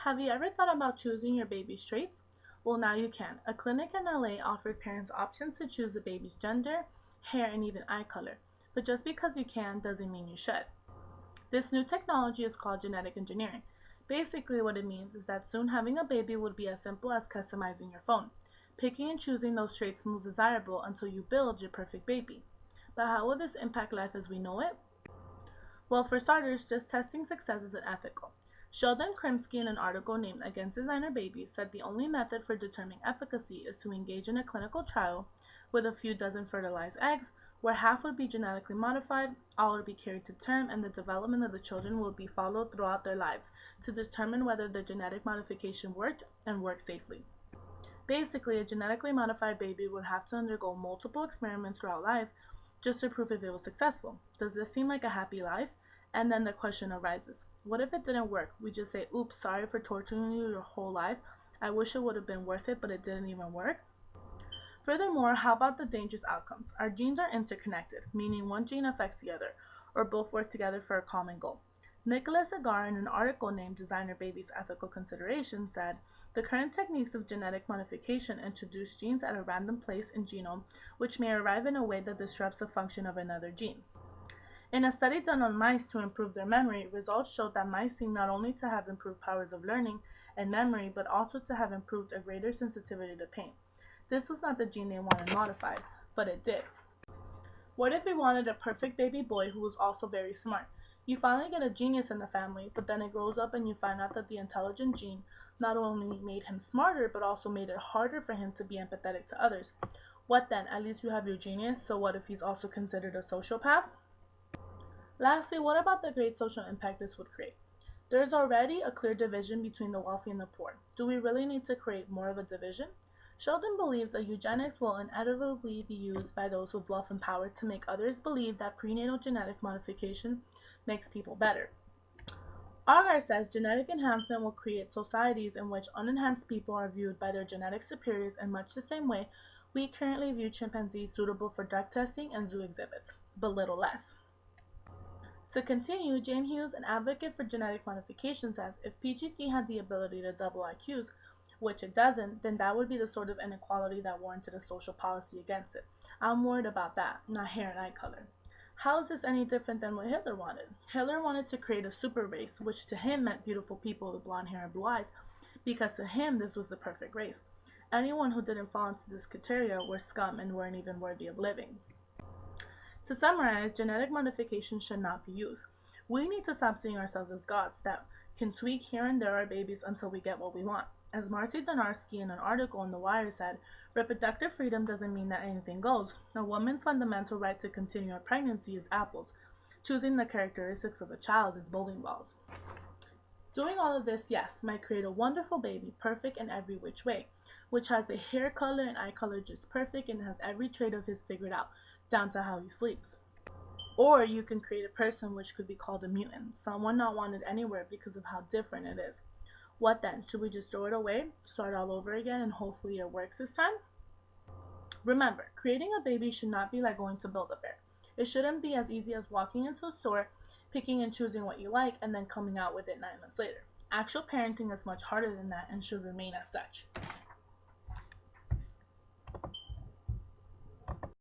Have you ever thought about choosing your baby's traits? Well, now you can. A clinic in LA offered parents options to choose the baby's gender, hair, and even eye color. But just because you can doesn't mean you should. This new technology is called genetic engineering. Basically, what it means is that soon having a baby would be as simple as customizing your phone, picking and choosing those traits most desirable until you build your perfect baby. But how will this impact life as we know it? Well, for starters, just testing success isn't ethical. Sheldon Krimsky, in an article named Against Designer Babies, said the only method for determining efficacy is to engage in a clinical trial with a few dozen fertilized eggs, where half would be genetically modified, all would be carried to term, and the development of the children will be followed throughout their lives to determine whether the genetic modification worked and worked safely. Basically, a genetically modified baby would have to undergo multiple experiments throughout life just to prove if it was successful. Does this seem like a happy life? And then the question arises, what if it didn't work? We just say, oops, sorry for torturing you your whole life. I wish it would have been worth it, but it didn't even work. Furthermore, how about the dangerous outcomes? Our genes are interconnected, meaning one gene affects the other, or both work together for a common goal. Nicholas Agar, in an article named Designer Babies Ethical Considerations, said, the current techniques of genetic modification introduce genes at a random place in genome, which may arrive in a way that disrupts the function of another gene. In a study done on mice to improve their memory, results showed that mice seem not only to have improved powers of learning and memory, but also to have improved a greater sensitivity to pain. This was not the gene they wanted modified, but it did. What if we wanted a perfect baby boy who was also very smart? You finally get a genius in the family, but then it grows up and you find out that the intelligent gene not only made him smarter, but also made it harder for him to be empathetic to others. What then? At least you have your genius, so what if he's also considered a sociopath? Lastly, what about the great social impact this would create? There is already a clear division between the wealthy and the poor. Do we really need to create more of a division? Sheldon believes that eugenics will inevitably be used by those with wealth and power to make others believe that prenatal genetic modification makes people better. Agar says genetic enhancement will create societies in which unenhanced people are viewed by their genetic superiors in much the same way we currently view chimpanzees suitable for drug testing and zoo exhibits, but little less. To continue, Jane Hughes, an advocate for genetic modification, says if PGT had the ability to double IQs, which it doesn't, then that would be the sort of inequality that warranted a social policy against it. I'm worried about that, not hair and eye color. How is this any different than what Hitler wanted? Hitler wanted to create a super race, which to him meant beautiful people with blonde hair and blue eyes, because to him this was the perfect race. Anyone who didn't fall into this criteria were scum and weren't even worthy of living. To summarize, genetic modification should not be used. We need to stop seeing ourselves as gods that can tweak here and there our babies until we get what we want. As Marcy Donarski in an article in The Wire said, reproductive freedom doesn't mean that anything goes. A woman's fundamental right to continue her pregnancy is apples. Choosing the characteristics of a child is bowling balls. Doing all of this, yes, might create a wonderful baby, perfect in every which way, which has the hair color and eye color just perfect and has every trait of his figured out, down to how he sleeps. Or you can create a person which could be called a mutant, someone not wanted anywhere because of how different it is. What then? Should we just throw it away, start all over again, and hopefully it works this time? Remember, creating a baby should not be like going to Build-A-Bear. It shouldn't be as easy as walking into a store, picking and choosing what you like, and then coming out with it 9 months later. Actual parenting is much harder than that and should remain as such.